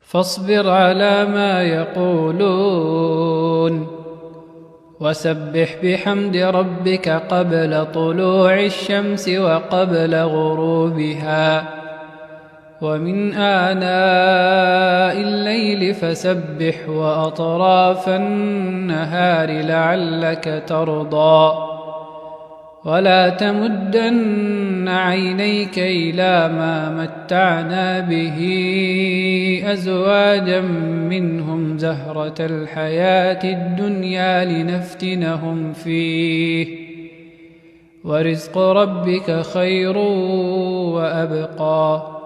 فاصبر على ما يقولون وسبح بحمد ربك قبل طلوع الشمس وقبل غروبها ومن آناء الليل فسبح وأطراف النهار لعلك ترضى ولا تمدن عينيك إلى ما متعنا به أزواجا منهم زهرة الحياة الدنيا لنفتنهم فيه ورزق ربك خير وأبقى